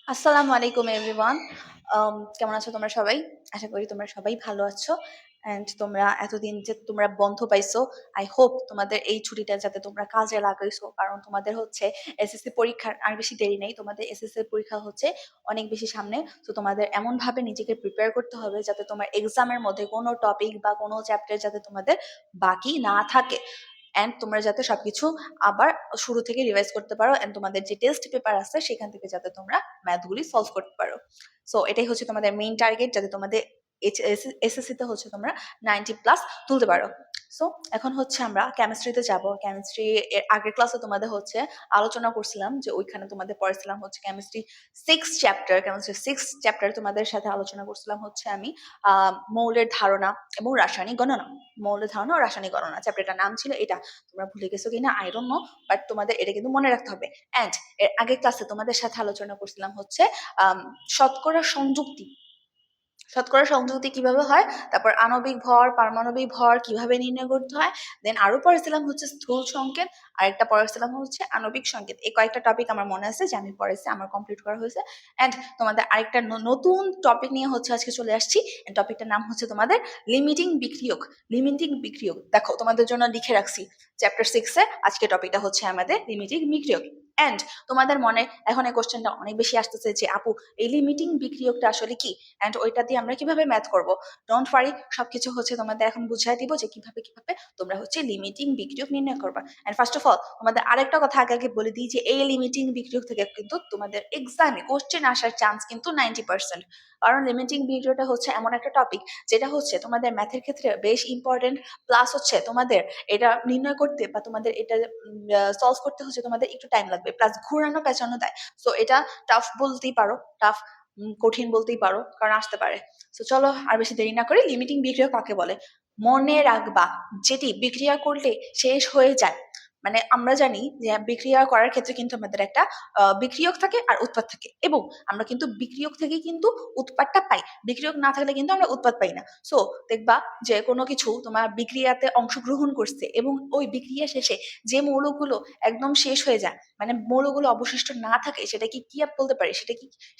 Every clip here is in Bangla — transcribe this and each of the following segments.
আসসালামু আলাইকুম এভরিওয়ান। কেমন আছো তোমরা সবাই? আশা করি তোমরা সবাই ভালো আছো। অ্যান্ড তোমরা এতদিন যে তোমরা বন্ধ পাইছো, আই হোপ তোমাদের এই ছুটিটা যাতে তোমরা কাজে লাগাইছো, কারণ তোমাদের হচ্ছে এসএসসি পরীক্ষার আর বেশি দেরি নেই। তোমাদের এসএসসি পরীক্ষা হচ্ছে অনেক বেশি সামনে। তো তোমাদের এমন ভাবে নিজেকে প্রিপেয়ার করতে হবে যাতে তোমার এক্সামের মধ্যে কোনো টপিক বা কোনো চ্যাপ্টার যাতে তোমাদের বাকি না থাকে, অ্যান্ড তোমরা যাতে সবকিছু আবার শুরু থেকে রিভাইজ করতে পারো, অ্যান্ড তোমাদের যে টেস্ট পেপার আছে সেখান থেকে যাতে তোমরা ম্যাথগুলি সলভ করতে পারো। সো এটাই হচ্ছে তোমাদের মেইন টার্গেট, যাতে তোমাদের এসএসসি তে হচ্ছে তোমরা 90+ তুলতে পারো। সো এখন হচ্ছে আমরা কেমিস্ট্রিতে যাব। কেমিস্ট্রি এর আগের ক্লাসে তোমাদের হচ্ছে আলোচনা করছিলাম, যে ওইখানে তোমাদের পড়েছিলাম হচ্ছে কেমিস্ট্রি 6 চ্যাপ্টার তোমাদের সাথে আলোচনা করছিলাম হচ্ছে আমি মৌলের ধারণা এবং রাসায়নিক গণনা। মৌলের ধারণা ও রাসায়নিক গণনা চ্যাপ্টারটার নাম ছিল এটা। তোমরা ভুলে গেছো কিনা আই ডোন্ট নো, বাট তোমাদের এটা কিন্তু মনে রাখতে হবে। অ্যান্ড এর আগের ক্লাসে তোমাদের সাথে আলোচনা করছিলাম হচ্ছে শতকরা সংযুক্তি। শতকরা সংযুক্তি কিভাবে হয়, তারপর আণবিক ভর, পারমাণবিক ভর কিভাবে নির্ণয় করতে হয়, দেন আরো পড়েছিলাম হচ্ছে স্থূল সংকেত, আরেকটা পড়েছিলাম হচ্ছে আণবিক সংকেত। এই কয়েকটা টপিক আমার মনে আছে যে আমি পড়েছি, আমার কমপ্লিট করা হয়েছে। এন্ড তোমাদের আরেকটা নতুন টপিক নিয়ে হচ্ছে আজকে চলে আসছি। টপিকটার নাম হচ্ছে তোমাদের লিমিটিং বিক্রিয়ক। লিমিটিং বিক্রিয়ক দেখো তোমাদের জন্য লিখে রাখছি, চ্যাপ্টার 6 এ আজকে টপিকটা হচ্ছে আমাদের লিমিটিং বিক্রিয়ক। এন্ড তোমাদের মনে এখন এই কোশ্চেনটা অনেক বেশি আসতেছে যে আপু এই লিমিটিং বিক্রিয়কটা আসলে কি, অ্যান্ড ওইটা দিয়ে আমরা কিভাবে ম্যাথ করব। ডোন্ট ওয়ারি, সবকিছু হচ্ছে তোমাদের এখন বুঝাই দিব যে কিভাবে কিভাবে তোমরা হচ্ছে লিমিটিং বিক্রিয়ক নির্ণয় করবা। এন্ড ফার্স্ট অফ অল তোমাদের আরেকটা কথা আগে আগে বলে দিই যে এই লিমিটিং বিক্রিয়ক থেকে কিন্তু তোমাদের এক্সামে কোশ্চেন আসার চান্স কিন্তু 90%। কারণ লিমিটিং বিক্রিয়কটা হচ্ছে এমন একটা টপিক যেটা হচ্ছে তোমাদের ম্যাথের ক্ষেত্রে বেশ ইম্পর্টেন্ট, প্লাস হচ্ছে তোমাদের এটা নির্ণয় করতে বা তোমাদের এটা সলভ করতে হচ্ছে তোমাদের একটু টাইম লাগবে, প্লাস ঘুরানো পেঁচানো দেয়। সো এটা টাফ বলতেই পারো, টাফ কঠিন বলতেই পারো, কারণ আসতে পারে। তো চলো আর বেশি দেরি না করে, লিমিটিং বিক্রিয়া কাকে বলে মনে রাখবা। যেটি বিক্রিয়া করলে শেষ হয়ে যায়, মানে আমরা জানি যে বিক্রিয়া করার ক্ষেত্রে কিন্তু আমাদের একটা বিক্রিয়ক থাকে আর উৎপাদ থাকে, এবং আমরা কিন্তু বিক্রিয়ক থেকে কিন্তু উৎপাদটা পাই। বিক্রিয়ক না থাকলে কিন্তু আমরা উৎপাদ পাই না। সো দেখবা যে কোনো কিছু তোমার বিক্রিয়াতে অংশগ্রহণ করছে এবং ওই বিক্রিয়া শেষে যে মৌলগুলো একদম শেষ হয়ে যায়, মানে মৌলগুলো অবশিষ্ট না থাকে, সেটা কি কি বলতে পারি,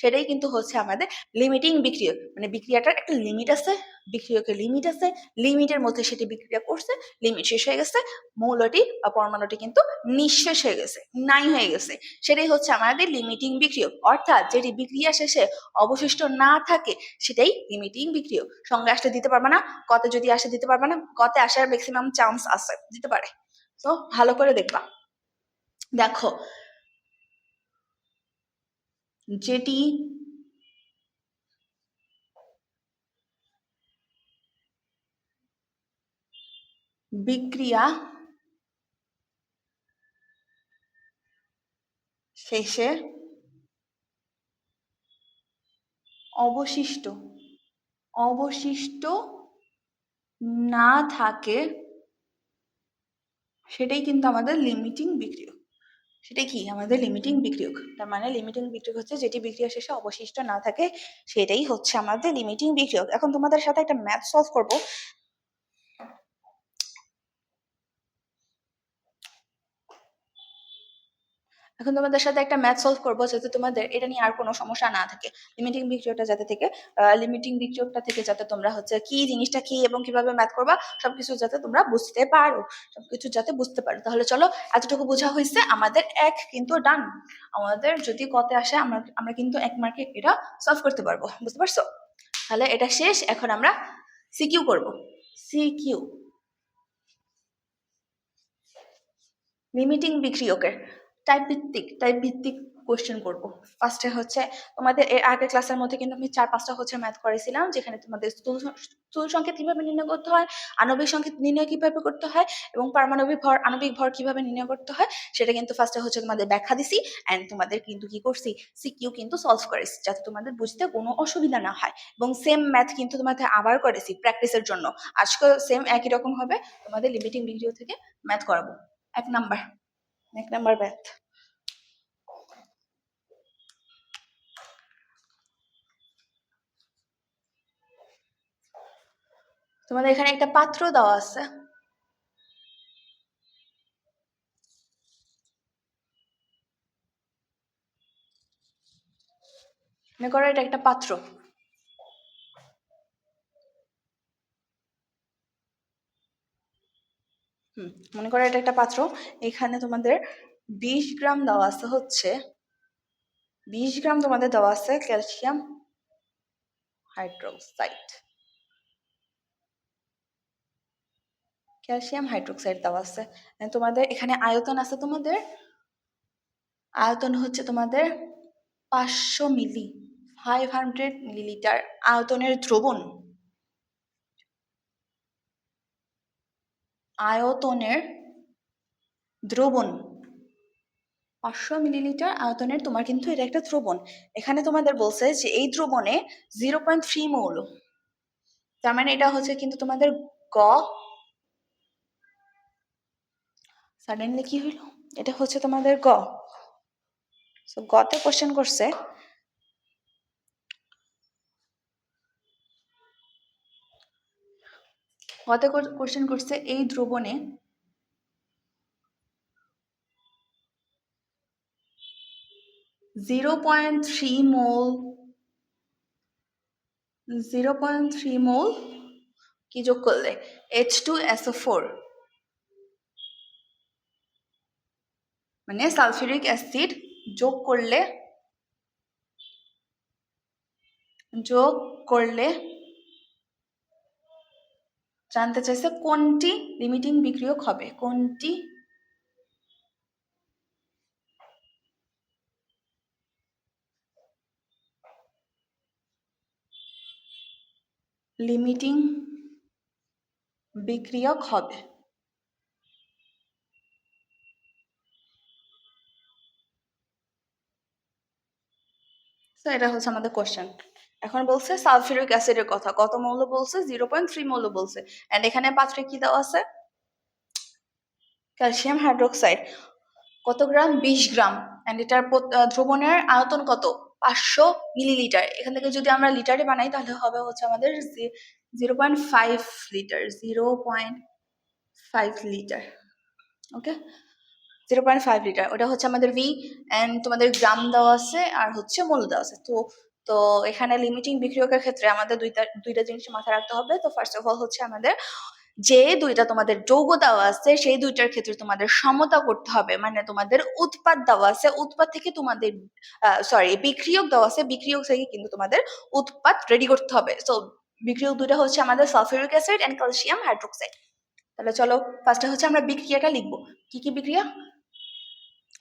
সেটাই কিন্তু হচ্ছে আমাদের লিমিটিং বিক্রিয়ক। মানে বিক্রিয়াটার একটা লিমিট আছে, বিক্রিয়কের লিমিট আছে, লিমিটের মধ্যে সেটি বিক্রিয়া করছে, লিমিট শেষ হয়ে গেছে, মৌলটি বা পরমাণুটি কিন্তু নিঃশেষ হয়ে গেছে, নাই হয়ে গেছে। সেটাই হচ্ছে আমাদের লিমিটিং বিক্রিয়ক, অর্থাৎ যেটি বিক্রিয়া শেষে অবশিষ্ট না থাকে সেটাই লিমিটিং বিক্রিয়ক। সঙ্গে আসলে দিতে পারবে না, কতে যদি আসে দিতে পারবে না, কতে আসার ম্যাক্সিমাম চান্স আছে, দিতে পারে। তো ভালো করে দেখবা। দেখো যেটি বিক্রিয়া শেষে অবশিষ্ট অবশিষ্ট না থাকে সেটাই কিন্তু আমাদের লিমিটিং বিক্রিয়ক। সেটাই কি আমাদের লিমিটিং বিক্রিয়ক। তার মানে লিমিটিং বিক্রিয়ক হচ্ছে যেটি বিক্রিয়া শেষে অবশিষ্ট না থাকে, সেটাই হচ্ছে আমাদের লিমিটিং বিক্রিয়ক। এখন তোমাদের সাথে একটা ম্যাথ সলভ করব। এখন তোমাদের সাথে একটা ম্যাথ সলভ করবো যাতে তোমাদের এটা নিয়ে আর কোনো সমস্যা না থাকে। লিমিটিং বিক্রিয়কটা যাতে থেকে লিমিটিং বিক্রিয়কটা থেকে যাতে তোমরা হচ্ছে কি জিনিসটা কি এবং কিভাবে ম্যাথ করবা সবকিছু যাতে তোমরা বুঝতে পারো, সবকিছু যাতে বুঝতে পারো। তাহলে চলো, এতটুকু বোঝা হয়েছে, আমাদের এক কিন্তু ডান। আমাদের যদি কতে আসে আমরা আমরা কিন্তু 1 মার্কে এটা সলভ করতে পারবো, বুঝতে পারছো? তাহলে এটা শেষ, এখন আমরা সিকিউ করব। সিকিউ লিমিটিং বিক্রিয়কের টাইপ ভিত্তিক কোশ্চেন করব। ফার্স্টে হচ্ছে তোমাদের এর আগের ক্লাসের মধ্যে কিন্তু আমি 4-5টা হচ্ছে ম্যাথ করেছিলাম, যেখানে তোমাদের স্থূল সংকেত কিভাবে নির্ণয় করতে হয়, আণবিক সংকেত নির্ণয় কিভাবে করতে হয়, এবং পারমাণবিক ভর আণবিক ভর কিভাবে নির্ণয় করতে হয়, সেটা কিন্তু ফার্স্টে হচ্ছে তোমাদের ব্যাখ্যা দিছি। অ্যান্ড তোমাদের কিন্তু কি করছি, সিকিউ কিন্তু সলভ করেছি যাতে তোমাদের বুঝতে কোনো অসুবিধা না হয়। এবং সেম ম্যাথ কিন্তু তোমাদের আবার করেছি প্র্যাকটিসের জন্য। আজকে সেম একই রকম হবে, তোমাদের লিমিটিং ভিডিও থেকে ম্যাথ করাবো। 1 নাম্বার, 1 নাম্বার ম্যাথ। তোমাদের এখানে একটা পাত্র দেওয়া আছে, মনে করো এটা একটা পাত্র, মনে করো এটা একটা পাত্র, এখানে তোমাদের 20 গ্রাম দেওয়া আছে হচ্ছে 20 গ্রাম তোমাদের দেওয়া আছে ক্যালসিয়াম হাইড্রোক্সাইড, ক্যালসিয়াম হাইড্রোক্সাইড দেওয়া আছে। তোমাদের এখানে আয়তন আছে, তোমাদের আয়তন হচ্ছে তোমাদের 500 মিলি, 500 মিলিলিটার আয়তনের দ্রবণ, আয়তনের দ্রবণ 500 মিলিলিটার আয়তনের তোমার কিন্তু এটা একটা দ্রবণ। এখানে তোমাদের বলছে যে এই দ্রবণে 0.3 মৌল, তার মানে এটা হচ্ছে কিন্তু তোমাদের গ, সাডেনলি কি হইল, এটা হচ্ছে তোমাদের গ। সো গতে কোশ্চেন করছে গতে কোশ্চেন করছে এই দ্রবণে 0.3 মোল 0.3 মোল কি যোগ করলে H2SO4 মানে সালফিউরিক অ্যাসিড যোগ করলে জানতে চাইছে কোনটি লিমিটিং বিক্রিয়ক হবে, কোনটি লিমিটিং বিক্রিয়ক হবে। তো এটা হচ্ছে আমাদের কোশ্চেন। এখন বলছে সালফিউরিক অ্যাসিডের কথা, কত মৌল বলছে 0.3 মৌল বলছে, এন্ড এখানে পাত্রে কি দেওয়া আছে ক্যালসিয়াম হাইড্রোক্সাইড, কত গ্রাম 20 গ্রাম, এন্ড এটার দ্রবণের আয়তন কত 500 মিলিলিটার। এখান থেকে যদি আমরা লিটারে বানাই তাহলে হবে হচ্ছে আমাদের 0.5 লিটার, 0.5 লিটার, ওকে 0.5 লিটার, ওটা হচ্ছে আমাদের ভি, এন্ড তোমাদের গ্রাম দেওয়া আছে আর হচ্ছে মোল দেওয়া আছে। তো তো এখানে লিমিটিং বিক্রিয়কের ক্ষেত্রে আমাদের দুইটা জিনিস মাথায় রাখতে হবে। তো ফার্স্ট অফ অল হচ্ছে আমাদের যে দুইটা তোমাদের যৌগ দেওয়া আছে সেই দুইটার ক্ষেত্রে তোমাদের সমতা করতে হবে, মানে তোমাদের উৎপাদ দেওয়া আছে, উৎপাদ থেকে তোমাদের বিক্রিয়ক দেওয়া আছে, বিক্রিয়ক থেকে কিন্তু তোমাদের উৎপাদ রেডি করতে হবে। সো বিক্রিয়ক দুইটা হচ্ছে আমাদের sulphuric acid and calcium hydroxide. তাহলে চলো ফার্স্টে হচ্ছে আমরা বিক্রিয়াটা লিখবো, কি কি বিক্রিয়া,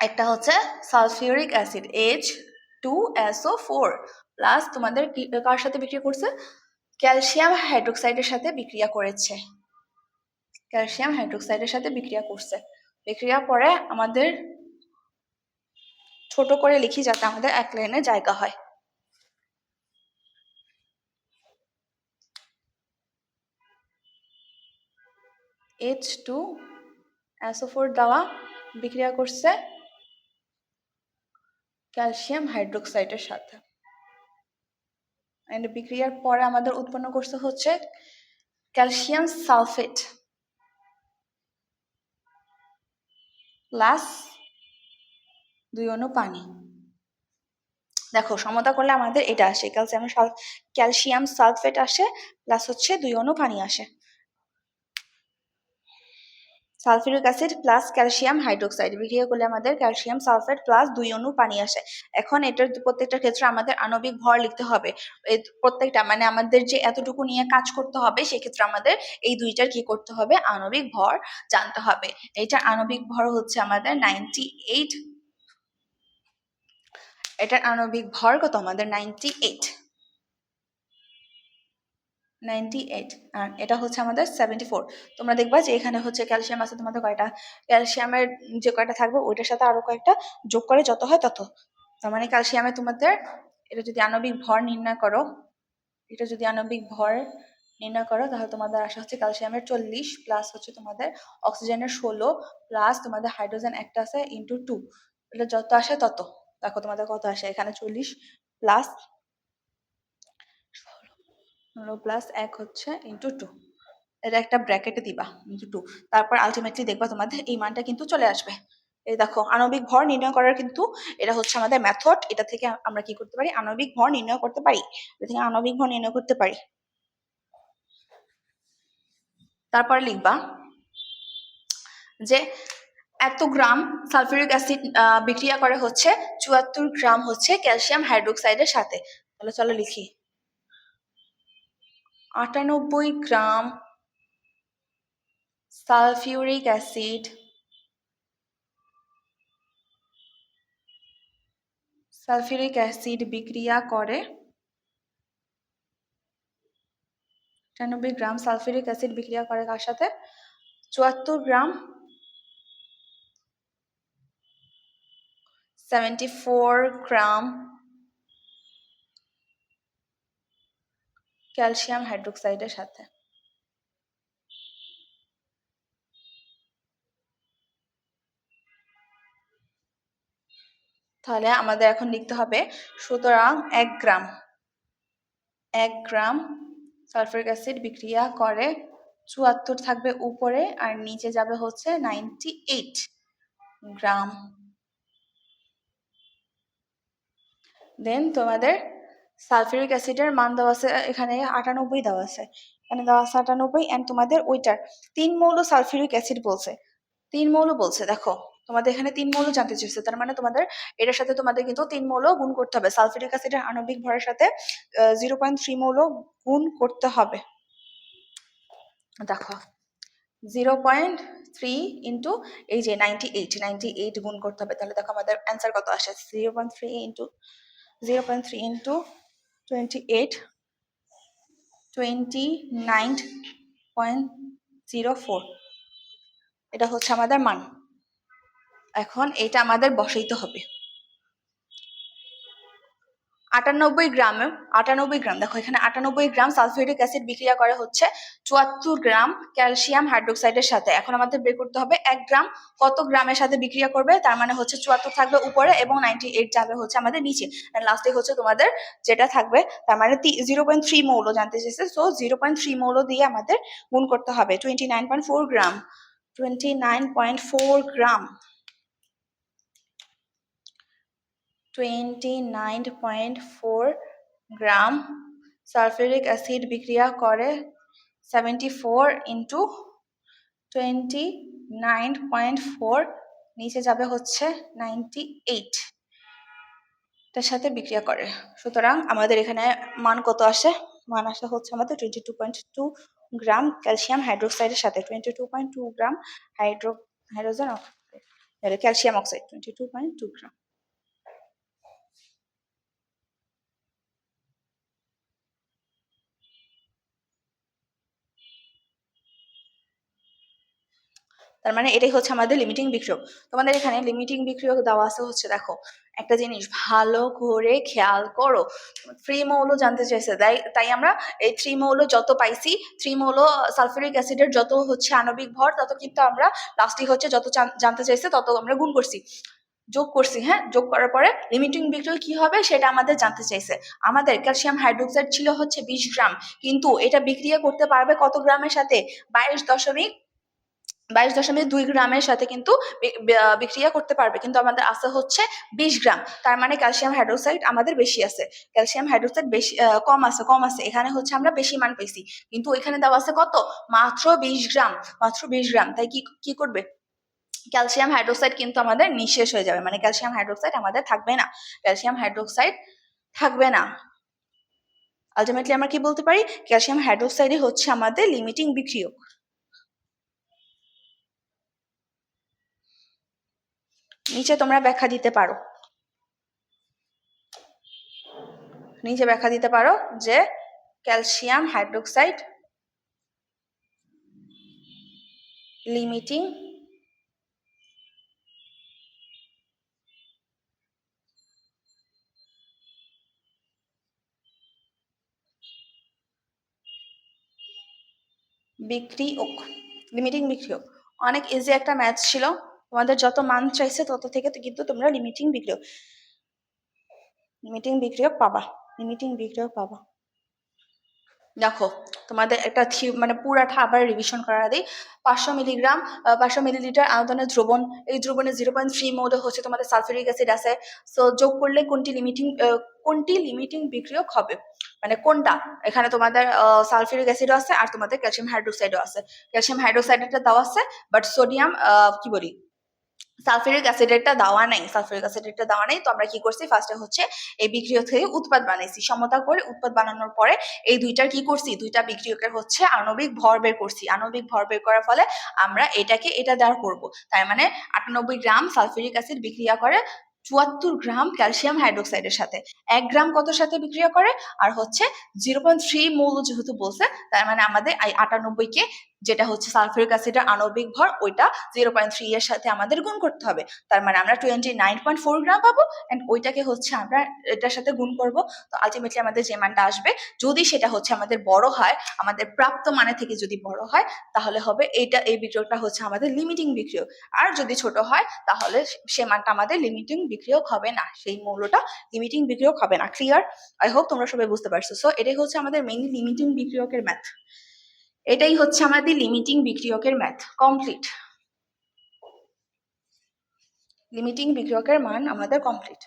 একটা হচ্ছে সালফিউরিক অ্যাসিড H2SO4 প্লাস তোমাদের কার সাথে বিক্রিয়া করছে ক্যালসিয়াম হাইড্রোক্সাইডের সাথে বিক্রিয়া করেছে, ক্যালসিয়াম হাইড্রোক্সাইডের সাথে বিক্রিয়া করছে। বিক্রিয়া পরে আমাদের ছোট করে লিখি যাতে আমাদের এক লাইনে জায়গা হয়। H2SO4 দেওয়া বিক্রিয়া করছে ক্যালসিয়াম হাইড্রোক্সাইডের সাথে, এন্ড বিক্রিয়ার পরে আমাদের উৎপন্ন করছে হচ্ছে ক্যালসিয়াম সালফেট প্লাস 2 অণু পানি। দেখো সমতা করলে আমাদের এটা আসে ক্যালসিয়াম সালফেট আসে প্লাস হচ্ছে 2 অণু পানি আসে, sulphuric acid plus calcium hydroxide বিক্রিয়া করলে আমাদের ক্যালসিয়াম সালফেট প্লাস 2 অণু পানি আসে। এখন এটার প্রত্যেকটা ক্ষেত্রে আমাদের আণবিক ভর লিখতে হবে, প্রত্যেকটা মানে আমাদের যে এতটুকু নিয়ে কাজ করতে হবে সেক্ষেত্রে আমাদের এই দুইটার কি করতে হবে আণবিক ভর জানতে হবে। এইটার আণবিক ভর হচ্ছে আমাদের 98, এটার আণবিক ভর কত আমাদের 98, আর এটা হচ্ছে আমাদের 74। তোমরা দেখবা যে এখানে হচ্ছে ক্যালসিয়াম আছে তোমাদের কয়টা, ক্যালসিয়ামের যে কয়টা থাকবে ওইটার সাথে আরো কয়েকটা যোগ করে যত হয় তত, তার মানে ক্যালসিয়ামে তোমাদের এটা যদি আণবিক ভর নির্ণয় করো, তাহলে তোমাদের আসা হচ্ছে ক্যালসিয়ামের 40 প্লাস হচ্ছে তোমাদের অক্সিজেনের 16 প্লাস তোমাদের হাইড্রোজেন একটা আছে ইন্টু 2, এটা যত আসে তত। দেখো তোমাদের কত আসে এখানে 40 প্লাস 1 হচ্ছে ইন্টু 2, এটা একটা ব্র্যাকেটে দিবা ইন্টু 2, তারপর আলটিমেটলি দেখবা তোমাদের এই মানটা কিন্তু চলে আসবে। এই দেখো আণবিক ভর নির্ণয় করার কিন্তু এটা হচ্ছে আমাদের মেথড। এটা থেকে আমরা কি করতে পারি, আণবিক ভর নির্ণয় করতে পারি, এটা থেকে আণবিক ভর নির্ণয় করতে পারি। তারপরে লিখবা যে এত গ্রাম সালফিউরিক অ্যাসিড বিক্রিয়া করে হচ্ছে ৭৪ গ্রাম হচ্ছে ক্যালসিয়াম হাইড্রোক্সাইডের সাথে। তাহলে চলো লিখি ৯৮ গ্রাম সালফিউরিক অ্যাসিড বিক্রিয়া করে ৯৮ গ্রাম সালফিউরিক অ্যাসিড বিক্রিয়া করে কার সাথে, ৭৪ গ্রাম ৭৪ গ্রাম ক্যালসিয়াম হাইড্রোক্সাইডের সাথে। তাহলে আমাদের এখন লিখতে হবে, সুতরাং ১ গ্রাম সালফিউরিক অ্যাসিড বিক্রিয়া করে ৭৪ থাকবে উপরে আর নিচে যাবে হচ্ছে ৯৮ গ্রাম। দেন তোমাদের সালফিউরিক অ্যাসিডের মান দেওয়া আছে এখানে ৯৮ দেওয়া আছে, এখানে দেওয়া আছে ৯৮ এন্ড তোমাদের ওইটার ৩ মৌল সালফিউরিক অ্যাসিড বলছে, ৩ মৌল বলছে। দেখো তোমাদের এখানে ৩ মৌল জানতে চাইছে, তার মানে তোমাদের এটার সাথে তোমাদের কিন্তু ৩ মৌল গুণ করতে হবে, সালফিউরিক অ্যাসিডের আণবিক ভরের সাথে 0.3 মৌল গুণ করতে হবে। দেখো 0.3 ইন্টু এই যে ৯৮ গুণ করতে হবে। তাহলে দেখো আমাদের অ্যান্সার কত আসে, 0.3 ইন্টু 28 29.04, এটা হচ্ছে আমাদের মান। এখন এটা আমাদের বসাইতে হবে। ৯৮ গ্রাম, দেখো এখানে ৯৮ গ্রাম সালফিউরিক অ্যাসিড বিক্রিয়া করে হচ্ছে ৭৪ গ্রাম ক্যালসিয়াম হাইড্রোক্সাইডের সাথে। এখন আমাদের বের করতে হবে ১ গ্রাম কত গ্রামের সাথে বিক্রিয়া করবে, তার মানে হচ্ছে ৭৪ থাকবে উপরে এবং ৯৮ যাবে হচ্ছে আমাদের নিচে, লাস্টে হচ্ছে তোমাদের যেটা থাকবে, তার মানে 0.3 মৌল জানতে চেয়েছে, সো 0.3 মৌল দিয়ে আমাদের গুণ করতে হবে। 29.4 গ্রাম 29.4 গ্রাম 29.4 গ্রাম সালফিউরিক অ্যাসিড বিক্রিয়া করে 74 ইন্টু 29.4 নিচে যাবে হচ্ছে 98 তার সাথে বিক্রিয়া করে। সুতরাং আমাদের এখানে মান কত আসে, মান আসে হচ্ছে আমাদের 22.2 গ্রাম ক্যালসিয়াম হাইড্রোক্সাইডের সাথে 22.2 গ্রাম হাইড্রোজেন অক্সাইড ক্যালসিয়াম অক্সাইড 22.2 গ্রাম। তার মানে এটাই হচ্ছে আমাদের লিমিটিং বিক্রিয়ক। তোমাদের এখানে লিমিটিং বিক্রিয়ক দেওয়া আছে হচ্ছে, দেখো একটা জিনিস ভালো করে খেয়াল করো, 3 মৌল জানতে চাইছে, তাই আমরা এই 3 মৌল যত পাইছি, 3 মৌল সালফিউরিক অ্যাসিডের যত হচ্ছে আণবিক ভর তত কিন্তু আমরা লাস্টে হচ্ছে যত জানতে চাইছে তত আমরা গুণ করছি, যোগ করছি। হ্যাঁ, যোগ করার পরে লিমিটিং বিক্রিয়ক কি হবে সেটা আমাদের জানতে চাইছে। আমাদের ক্যালসিয়াম হাইড্রোক্সাইড ছিল হচ্ছে 20 গ্রাম, কিন্তু এটা বিক্রিয়া করতে পারবে কত গ্রামের সাথে, 22.2 গ্রামের সাথে কিন্তু বিক্রিয়া করতে পারবে, কিন্তু আমাদের আছে হচ্ছে 20 গ্রাম, তার মানে ক্যালসিয়াম হাইড্রোক্সাইড আমাদের বেশি আছে, ক্যালসিয়াম হাইড্রোক্সাইড বেশি কম আছে, এখানে হচ্ছে আমরা বেশি মান পেয়েছি, কিন্তু এখানে দেওয়া আছে কত, মাত্র 20 গ্রাম, তাই কি করবে, ক্যালসিয়াম হাইড্রোক্সাইড কিন্তু আমাদের নিঃশেষ হয়ে যাবে, মানে ক্যালসিয়াম হাইড্রোক্সাইড আমাদের থাকবে না। আলটিমেটলি আমরা কি বলতে পারি, ক্যালসিয়াম হাইড্রোক্সাইডই হচ্ছে আমাদের লিমিটিং বিক্রিয়ক। নিচে তোমরা ব্যাখ্যা দিতে পারো, যে ক্যালসিয়াম হাইড্রোক্সাইড লিমিটিং লিমিটিং বিক্রিয়ক। অনেক ইজি একটা ম্যাথ ছিল, তোমাদের যত মান চাইছে তত থেকে কিন্তু তোমরা লিমিটিং বিক্রিয়ক পাবা। দেখো, তোমাদের একটা মানে পুরাটা আবার রিভিশন করা দিই। 500 মিলিগ্রাম 500 মিলিলিটার আয়তনের দ্রবণ, এই দ্রবণে 0.3 মোল হচ্ছে তোমাদের সালফিউরিক অ্যাসিড আছে। সো যোগ করলে কোনটি লিমিটিং বিক্রিয়ক হবে, মানে কোনটা, এখানে তোমাদের সালফিউরিক অ্যাসিডও আছে আর তোমাদের ক্যালসিয়াম হাইড্রোক্সাইডও আছে। ক্যালসিয়াম হাইড্রোক্সাইডটা দেওয়া আছে, বাট সোডিয়াম কি বলি সালফিউরিক অ্যাসিডেরটা দেওয়া নাই, সালফিউরিক অ্যাসিডেরটা দেওয়া নাই। তো আমরা কি করছি, ফার্স্টে হচ্ছে এই বিক্রিয়ক থেকে উৎপাদ বানাইছি, সমতা করে উৎপাদ বানানোর পরে এই দুইটার কি করছি, দুইটা বিক্রিয়কের হচ্ছে আণবিক ভর বের করছি। আণবিক ভর বের করার ফলে আমরা এটাকে এটা দ্বারা করবো, তার মানে 98 গ্রাম সালফিউরিক অ্যাসিড বিক্রিয়া করে 74 গ্রাম ক্যালসিয়াম হাইড্রোক্সাইডের সাথে। 1 গ্রাম কত সাথে বিক্রিয়া করে, আর হচ্ছে 0.3 মৌল যেহেতু বলছে, তার মানে আমাদের এই 98 কে, যেটা হচ্ছে সালফিউরিক অ্যাসিডের আণবিক ভর, ওইটা 0.3 এর সাথে আমাদের গুণ করতে হবে। তার মানে আমরা 29.4 গ্রাম পাবো, এন্ড ওইটাকে হচ্ছে আমরা এটার সাথে গুণ করব। তো আলটিমেটলি আমাদের যে মানটা আসবে, যদি সেটা হচ্ছে আমাদের বড় হয়, আমাদের প্রাপ্ত মানে থেকে যদি বড় হয়, তাহলে হবে এইটা, এই বিক্রিয়কটা হচ্ছে আমাদের লিমিটিং বিক্রিয়ক। আর যদি ছোট হয়, তাহলে সে মানটা আমাদের লিমিটিং বিক্রিয়ক হবে না, সেই মৌলটা লিমিটিং বিক্রিয়ক হবে না। ক্লিয়ার? আই হোপ তোমরা সবাই বুঝতে পারছো। সো এটাই হচ্ছে আমাদের মেইনলি লিমিটিং বিক্রিয়কের ম্যাথ। এটাই হচ্ছে আমাদের লিমিটিং বিক্রিয়কের ম্যাথ কমপ্লিট। লিমিটিং বিক্রিয়কের মান আমাদের কমপ্লিট।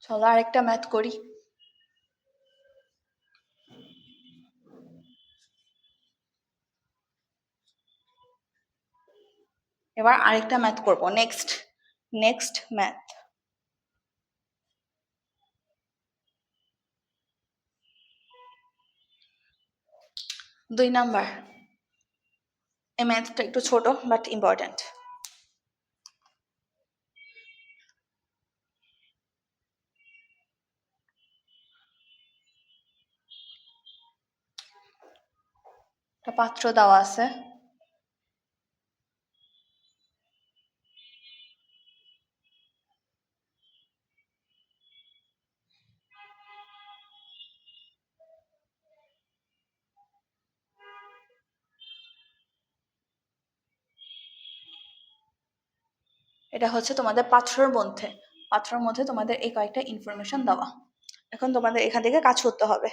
চলো আরেকটা ম্যাথ করি। এবার আরেকটা ম্যাথ করব, নেক্সট ম্যাথ। 2 নাম্বার। এই ম্যাথটা একটু ছোট বাট ইম্পর্টেন্ট। একটা পাত্র দেওয়া আছে, এটা হচ্ছে তোমাদের পাত্রের মধ্যে তোমাদের এই কয়েকটা ইনফরমেশন দেওয়া। এখন তোমাদের এখান থেকে কাজ করতে হবে।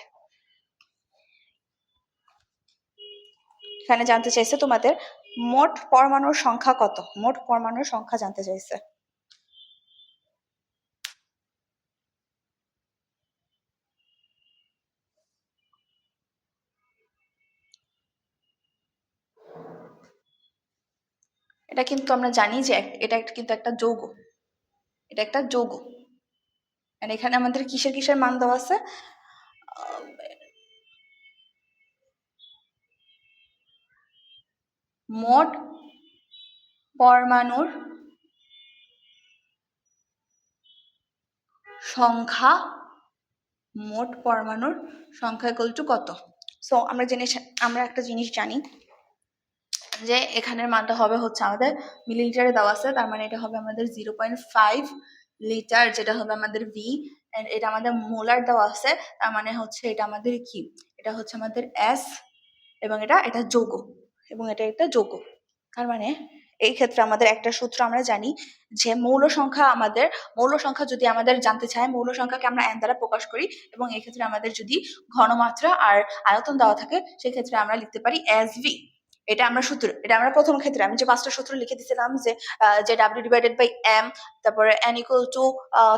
এখানে জানতে চাইছে তোমাদের মোট পরমাণুর সংখ্যা কত, মোট পরমাণুর সংখ্যা জানতে চাইছে। এটা কিন্তু আমরা জানি যে এটা কিন্তু একটা যৌগ, এটা একটা যৌগ। আর এখানে আমাদের কিসের কিসের মান দেওয়া আছে, মোট পরমাণুর সংখ্যা, মোট পরমাণুর সংখ্যা ইকুয়াল টু কত। সো আমরা একটা জিনিস জানি যে এখানের মানটা হবে হচ্ছে আমাদের মিলিলিটারে দেওয়া আছে, তার মানে এটা হবে আমাদের 0.5 লিটার, যেটা হবে আমাদের ভি। এন্ড এটা আমাদের মোলার দেওয়া আছে, তার মানে হচ্ছে এটা আমাদের কি, এটা হচ্ছে আমাদের এস, এবং এটা যৌগ, এবং এটা একটা যৌগ। তার মানে এই ক্ষেত্রে আমাদের একটা সূত্র আমরা জানি যে মৌল সংখ্যা যদি আমাদের জানতে চায়, মৌল সংখ্যাকে আমরা এন দ্বারা প্রকাশ করি, এবং এই ক্ষেত্রে আমাদের যদি ঘনমাত্রা আর আয়তন দেওয়া থাকে, সেক্ষেত্রে আমরা লিখতে পারি এস ভি। এটা আমরা প্রথম ক্ষেত্রে আমি যে 5টা সূত্র লিখে দিয়েছিলাম, যে ডাব্লিউ ডিভাইডেড বাই এম, তারপরে N equal to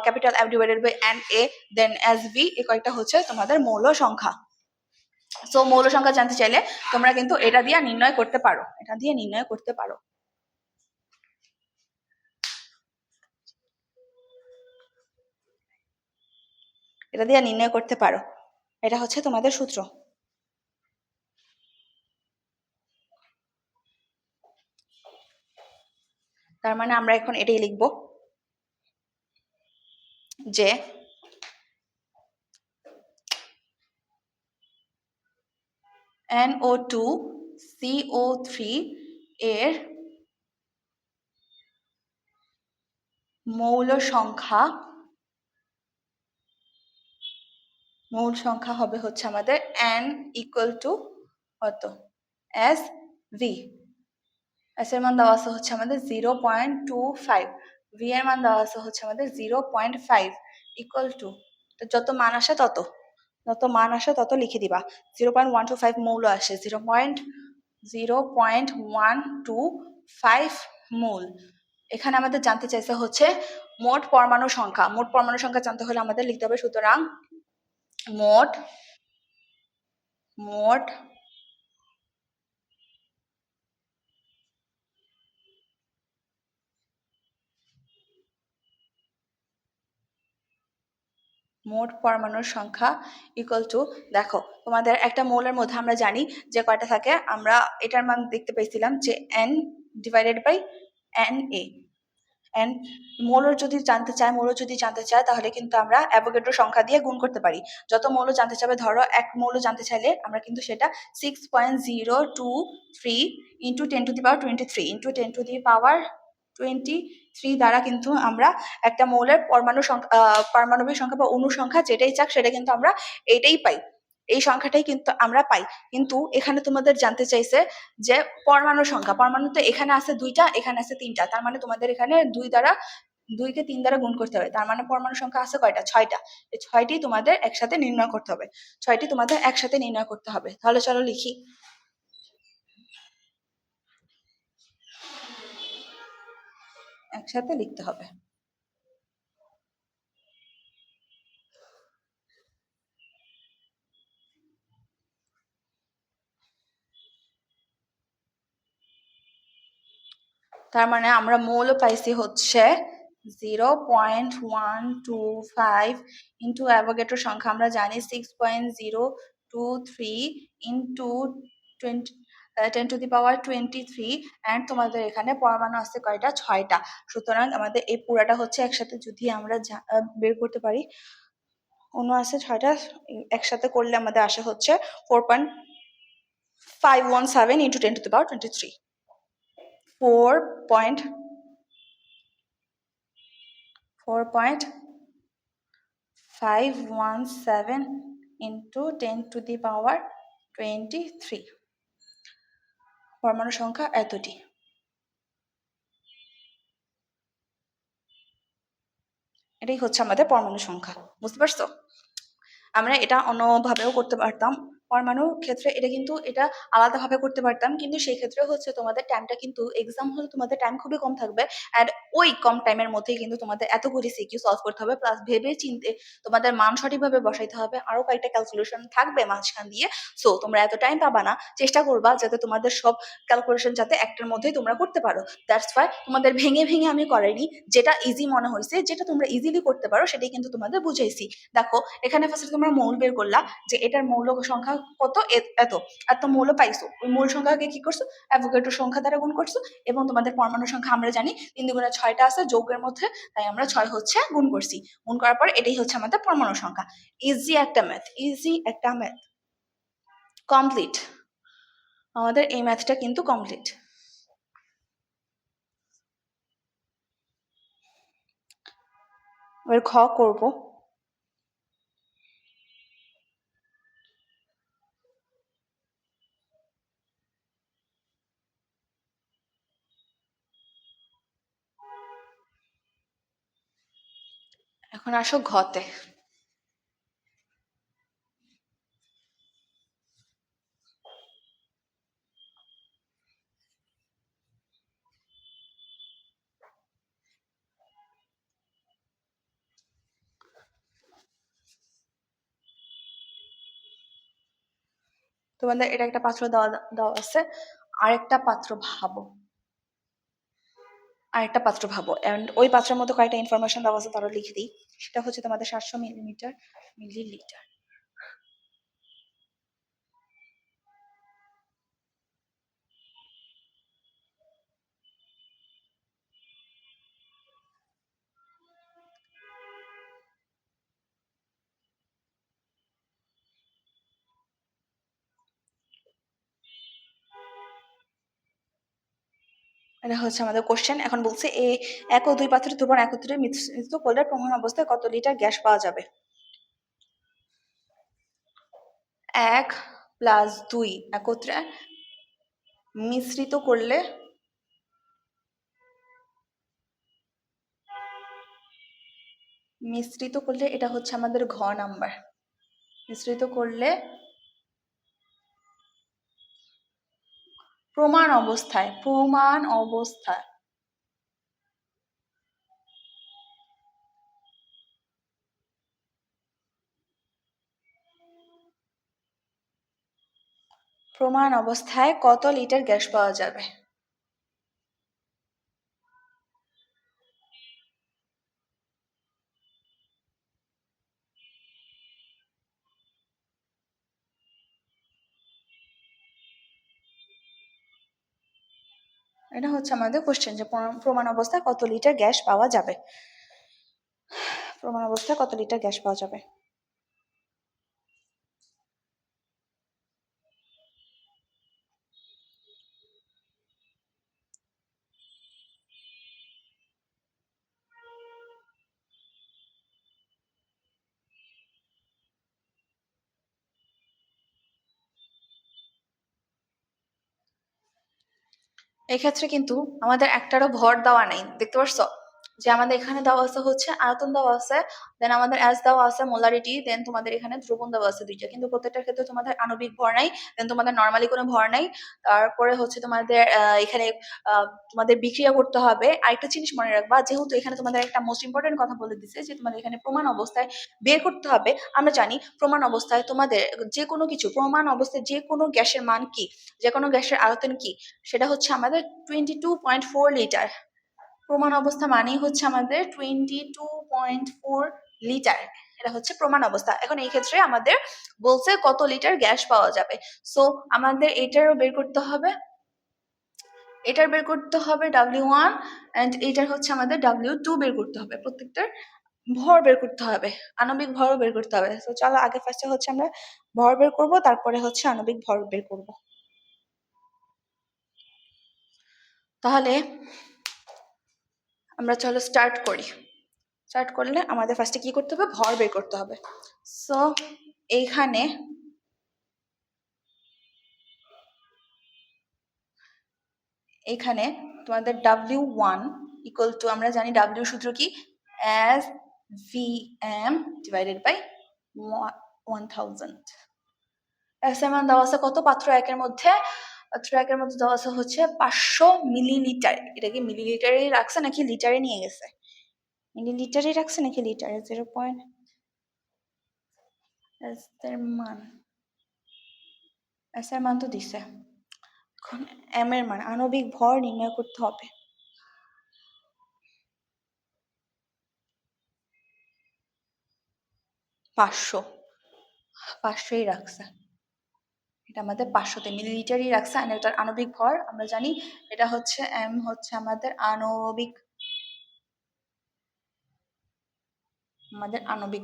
capital F divided by N A, then S V, এই কয়েকটা হচ্ছে তোমাদের মৌল সংখ্যা। সো মৌল সংখ্যা জানতে চাইলে তোমরা কিন্তু এটা দিয়ে নির্ণয় করতে পারো, এটা দিয়ে নির্ণয় করতে পারো। এটা দিয়ে নির্ণয় করতে পারো, এটা হচ্ছে তোমাদের সূত্র। তার মানে আমরা এখন এটাই লিখব যে NO2CO3 এর মৌল সংখ্যা হবে হচ্ছে আমাদের N ইকুয়াল টু কত, এস ভি। এস এর মান দেওয়া আছে হচ্ছে আমাদের 0.25, ভি এর মান দেওয়া আছে হচ্ছে আমাদের 0.5 ইকুয়াল টু, যত মান আসে তত লিখে দিবা। 0.125 মৌল আসে, 0.125 মৌল। এখানে আমাদের জানতে চাইছে হচ্ছে মোট পরমাণু সংখ্যা। মোট পরমাণু সংখ্যা জানতে হলে আমাদের লিখতে হবে, সুতরাং মোট মোট মোট পরমাণুর সংখ্যা ইকুয়াল টু, দেখো তোমাদের একটা মৌলের মধ্যে আমরা জানি যে কয়টা থাকে, আমরা এটার মান দেখতে পেয়েছিলাম যে n divided by Na। And মৌল যদি জানতে চায় তাহলে কিন্তু আমরা অ্যাভোগাড্রো সংখ্যা দিয়ে গুণ করতে পারি। যত মৌল জানতে চাবে, ধরো এক মৌল জানতে চাইলে আমরা কিন্তু সেটা 6.023 ইন্টু 10⁻23 ইন্টু 10⁻23 দ্বারা কিন্তু আমরা একটা মৌলের পারমাণবিক সংখ্যা বা অণু সংখ্যা যেটাই চাক সেটা কিন্তু আমরা এইটাই পাই, এই সংখ্যাটাই কিন্তু আমরা পাই। কিন্তু এখানে তোমাদের জানতে চাইছে যে পরমাণু সংখ্যা, পরমাণু তো এখানে আছে দুইটা, এখানে আছে তিনটা, তার মানে তোমাদের এখানে 2কে 3 দ্বারা গুণ করতে হবে, তার মানে পরমাণু সংখ্যা আছে কয়টা? 6টা। এই 6টি তোমাদের একসাথে নির্ণয় করতে হবে, 6টি তোমাদের একসাথে নির্ণয় করতে হবে। তাহলে চলো লিখি, একসাথে লিখতে হবে। তার মানে আমরা মৌল পাইছি হচ্ছে 0.125 ইন্টু অ্যাভোগাড্রো সংখ্যা আমরা জানি 6.023 ইন্টু 10⁻23 অ্যান্ড তোমাদের এখানে পরমাণু আছে কয়টা? 6টা। সুতরাং আমাদের এই পুরাটা হচ্ছে একসাথে যদি আমরা বের করতে পারি, অণু আছে 6টা, একসাথে করলে আমাদের আসে হচ্ছে 4.517 ইন্টু 10⁻23, 4.517 ইন্টু 10⁻23, পরমাণু সংখ্যা এতটি। এটাই হচ্ছে আমাদের পরমাণু সংখ্যা, বুঝতে পারছো? আমরা এটা অন্যভাবেও করতে পারতাম, পরমাণুর ক্ষেত্রে এটা কিন্তু এটা আলাদাভাবে করতে পারতাম, কিন্তু সেই ক্ষেত্রে হচ্ছে তোমাদের টাইমটা কিন্তু এক্সাম হলে তোমাদের টাইম খুবই কম থাকবে, অ্যান্ড ওই কম টাইমের মধ্যেই কিন্তু তোমাদের এতগুলি সিকিউ সলভ করতে হবে, প্লাস ভেবে চিন্তে তোমাদের মান সঠিকভাবে বসাইতে হবে, আরো কয়েকটা ক্যালকুলেশন থাকবে মাঝখান দিয়ে। সো তোমরা এত টাইম পাবা না, চেষ্টা করবা যাতে তোমাদের সব ক্যালকুলেশন যাতে একটার মধ্যেই তোমরা করতে পারো। দ্যাটস ওয়াই তোমাদের ভেঙে ভেঙে আমি করাইনি, যেটা ইজি মনে হয়েছে, যেটা তোমরা ইজিলি করতে পারো সেটাই কিন্তু তোমাদের বুঝাইছি। দেখো এখানে ফার্স্টে তোমরা মৌল বের করলা যে এটার মৌল সংখ্যা কত, এত এত মৌল পাইছো, ওই মৌল সংখ্যাকে কি করছো? অ্যাভোগাড্রো সংখ্যা দ্বারা গুণ করছো। এবং তোমাদের পরমাণু সংখ্যা আমরা জানি 3 দুগুণে 6টা আছে যৌগের মধ্যে, তাই আমরা 6 হচ্ছে গুণ করছি। গুণ করার পর এটাই হচ্ছে আমাদের পরমাণু সংখ্যা। ইজি একটা ম্যাথ কমপ্লিট, আমাদের এই ম্যাথটা কিন্তু কমপ্লিট। এবার খ করবো। এখন আসো ঘতে। তোমাদের এটা একটা পাত্র দেওয়া দেওয়া আছে, আরেকটা পাত্র ভাবো, এন্ড ওই পাত্রের মধ্যে কয়েকটা ইনফরমেশন দেওয়া আছে, তারা লিখে দিই। সেটা হচ্ছে তোমাদের 700 মিলিলিটার। এটা হচ্ছে আমাদের কোশ্চেন। এখন বলছে এক ও দুই পাত্রের দ্রবণ একত্রে মিশ্রিত করলে প্রমাণ অবস্থায় কত লিটার গ্যাস পাওয়া যাবে? 1 + 2 একত্রে মিশ্রিত করলে মিশ্রিত করলে এটা হচ্ছে আমাদের ঘ নাম্বার। মিশ্রিত করলে প্রমাণ অবস্থায়, প্রমাণ অবস্থায় প্রমাণ অবস্থায় কত লিটার গ্যাস পাওয়া যাবে? এটা হচ্ছে আমাদের কোশ্চেন যে প্রমাণ অবস্থায় কত লিটার গ্যাস পাওয়া যাবে। প্রমাণ অবস্থায় কত লিটার গ্যাস পাওয়া যাবে? এক্ষেত্রে কিন্তু আমাদের একটারও ভর দেওয়া নেই, দেখতে পারছো? যে আমাদের এখানে দেওয়া আছে হচ্ছে আয়তন দেওয়া আছে, দেন আমাদের অ্যাস দেওয়া আছে মোলারিটি, দেন তোমাদের এখানে দ্রবণ দেওয়া আছে দুইটা, কিন্তু প্রত্যেকটার ক্ষেত্রে তোমাদের আণবিক ভর নাই, দেন তোমাদের নর্মালি কোনো ভর নাই। তারপরে হচ্ছে তোমাদের এখানে তোমাদের বিক্রিয়া করতে হবে। আরেকটা জিনিস মনে রাখবা, যেহেতু এখানে তোমাদের একটা মোস্ট ইম্পর্টেন্ট কথা বলে দিচ্ছে যে তোমাদের এখানে প্রমাণ অবস্থায় বের করতে হবে। আমরা জানি প্রমাণ অবস্থায় তোমাদের যে কোনো কিছু, প্রমাণ অবস্থায় যে কোনো গ্যাসের মান কি, যে কোনো গ্যাসের আয়তন কি, সেটা হচ্ছে আমাদের 22.4 লিটার। প্রমাণ অবস্থা মানেই হচ্ছে আমাদের 22.4 লিটার, এটা হচ্ছে প্রমাণ অবস্থা। এখন এই ক্ষেত্রে আমাদের বলছে কত লিটার গ্যাস পাওয়া যাবে, সো আমাদের এটারও বের করতে হবে, এটার বের করতে হবে W1 এন্ড এটার হচ্ছে আমাদের W2 বের করতে হবে। প্রত্যেকটার ভর বের করতে হবে, আণবিক ভরও বের করতে হবে। তো চলো আগে ফার্স্টে হচ্ছে আমরা ভর বের করব, তারপরে হচ্ছে আণবিক ভর বের করব। তাহলে আমরা চলো স্টার্ট করি। স্টার্ট করলে আমাদের ফার্স্টে কি করতে হবে? ভর বের করতে হবে। সো এইখানে তোমাদের W1 ইকুয়াল টু, আমরা জানি W সূত্র কি, as Vm divided by 1000। S এর মান দেওয়া আছে কত? পাত্র একের মধ্যে, পাত্র একের মধ্যে দেওয়া আছে হচ্ছে 500 মিলিলিটার। এটা কি মিলিলিটারে রাখছে নাকি লিটারে নিয়ে গেছে? মিলিলিটারে রাখছে নাকি লিটারে? 0. এস এর মান, এস এর মান তো দিছে। এখন এম এর মান, আণবিক ভর নির্ণয় করতে হবে। পাঁচশোই রাখছে, এটা আমাদের 500-তে মিলিলিটারই রাখছে। আর এটার আণবিক ভর আমরা জানি, এটা হচ্ছে এম, হচ্ছে আমাদের আণবিক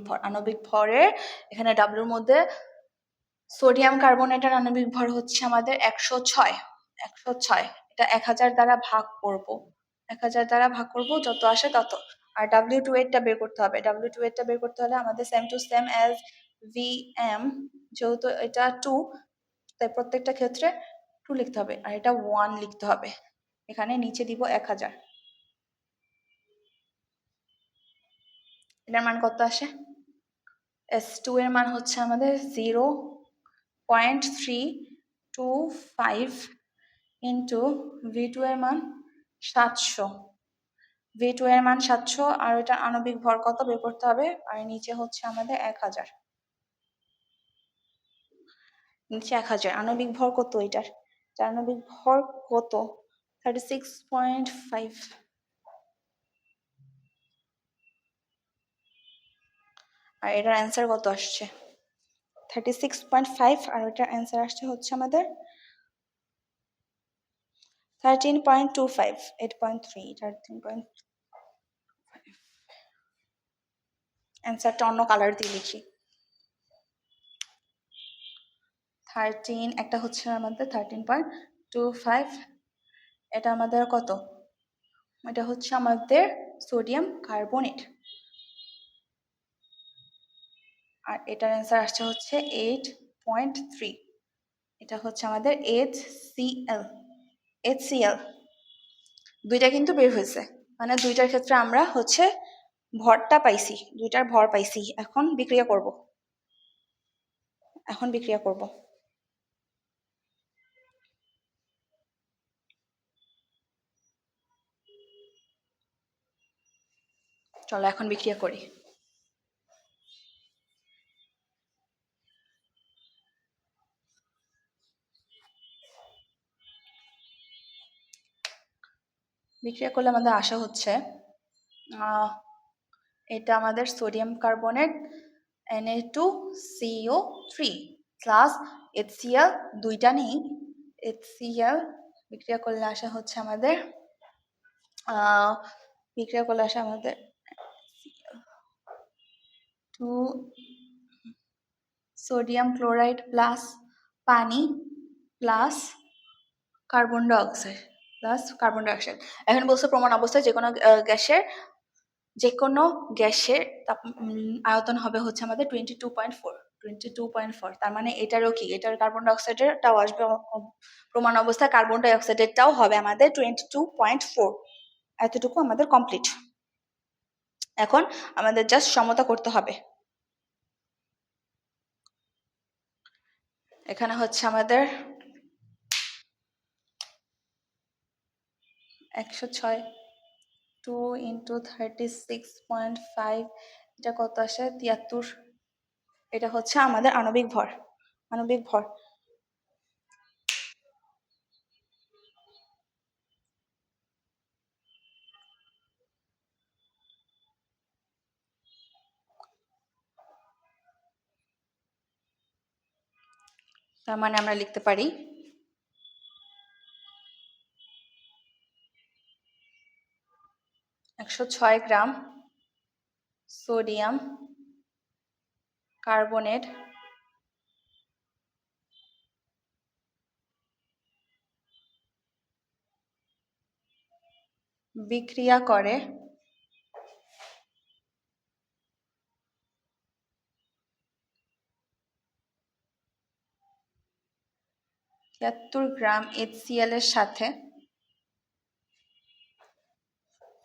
ভর। আণবিক ভরের এখানে ডাব্লুর মধ্যে সোডিয়াম কার্বনেটের আণবিক ভর হচ্ছে আমাদের 106। এটা 1000 দ্বারা ভাগ করব, 1000 দ্বারা ভাগ করব, যত আসে তত। আর W2 এরটা বের করতে হবে। W2 এরটা বের করতে হলে আমাদের same to same as Vm, যেহেতু এটা 2, তাই প্রত্যেকটা ক্ষেত্রে 2 লিখতে হবে, আর এটা 1 লিখতে হবে। এখানে নিচে দিব 1000। এটার মান কত আসে? S2 এর মান হচ্ছে আমাদের 0.325 ইন্টু V2 এর মান 700। V2 এর মান 700, আর এটা আণবিক ভর কত বের করতে হবে, আর নিচে হচ্ছে আমাদের 1000। নিচে 1000, আণবিক ভর কত এটার? আণবিক ভর কত? 36.5। আর এটার অ্যান্সার কত আসছে? 36.5, আর এটার অ্যান্সার আসছে হচ্ছে আমাদের 13.25, 8.3, 13. অ্যান্সারটা অন্য কালার দিয়ে লিখি। 13, একটা হচ্ছে আমাদের 13.25, এটা আমাদের কত? এটা হচ্ছে আমাদের সোডিয়াম কার্বনেট, আর এটার অ্যান্সার আসছে হচ্ছে 8.3। এটা হচ্ছে আমাদের HCl। দুইটা কিন্তু বের হয়েছে, মানে দুইটার ক্ষেত্রে আমরা হচ্ছে ভরটা পাইছি, দুইটার ভর পাইছি। এখন বিক্রিয়া করব, এখন বিক্রিয়া করব। চলো এখন বিক্রিয়া করি। বিক্রিয়া করলে আমাদের আশা হচ্ছে এটা আমাদের sodium carbonate Na2CO3 plus HCl দুইটা নেই, HCl বিক্রিয়া করলে আসা হচ্ছে আমাদের বিক্রিয়া করলে আসা আমাদের 2 সোডিয়াম ক্লোরাইড প্লাস পানি plus carbon dioxide plus carbon dioxide. এখন বলছে প্রমাণ অবস্থায় যে কোনো গ্যাসের আয়তন হবে হচ্ছে আমাদের 22.4। তার মানে এটারও কি, এটার কার্বন ডাইঅক্সাইডেরটাও আসবে প্রমাণ অবস্থায়, কার্বন ডাইঅক্সাইডেরটাও হবে আমাদের 22.4। এতটুকু আমাদের কমপ্লিট। এখন আমাদের জাস্ট সমতা করতে হবে। এখানে হচ্ছে আমাদের 106, 2 × 36.5, এটা কত আসে 73। এটা হচ্ছে আমাদের আণবিক ভর, আণবিক ভর। তার মানে আমরা লিখতে পারি 106 গ্রাম সোডিয়াম কার্বনেট বিক্রিয়া করে 73 গ্রাম HCl এর সাথে।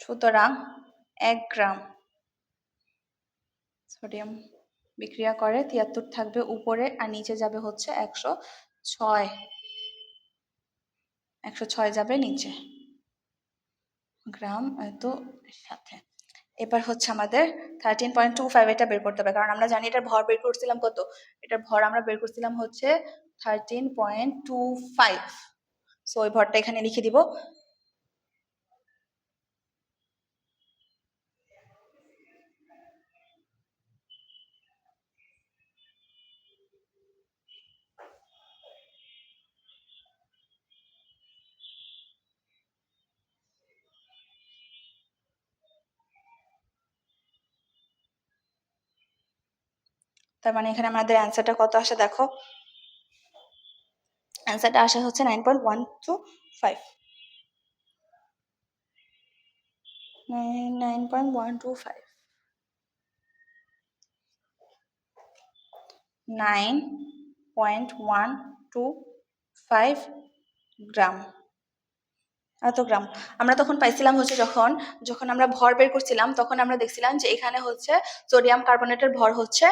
সুতরাং 1 গ্রাম সোডিয়াম বিক্রিয়া করে 73 থাকবে উপরে আর নিচে যাবে হচ্ছে 106, 106 যাবে নিচে গ্রাম এত সাথে। এবার হচ্ছে আমাদের 13.25 এটা বের করতে হবে, কারণ আমরা জানি এটার ভর বের করছিলাম কত, এটার ভর আমরা বের করছিলাম হচ্ছে 13.25। সো ওই ভরটা এখানে লিখে দিব। তার মানে এখানে আমাদের অ্যান্সারটা কত আসে দেখো, অ্যান্সারটা আসে হচ্ছে 9.125, 9.125, 9.125 গ্রাম। এত গ্রাম আমরা তখন পাইছিলাম হচ্ছে যখন যখন আমরা ভর বের করছিলাম, তখন আমরা দেখছিলাম যে এখানে হচ্ছে সোডিয়াম কার্বনেটের ভর হচ্ছে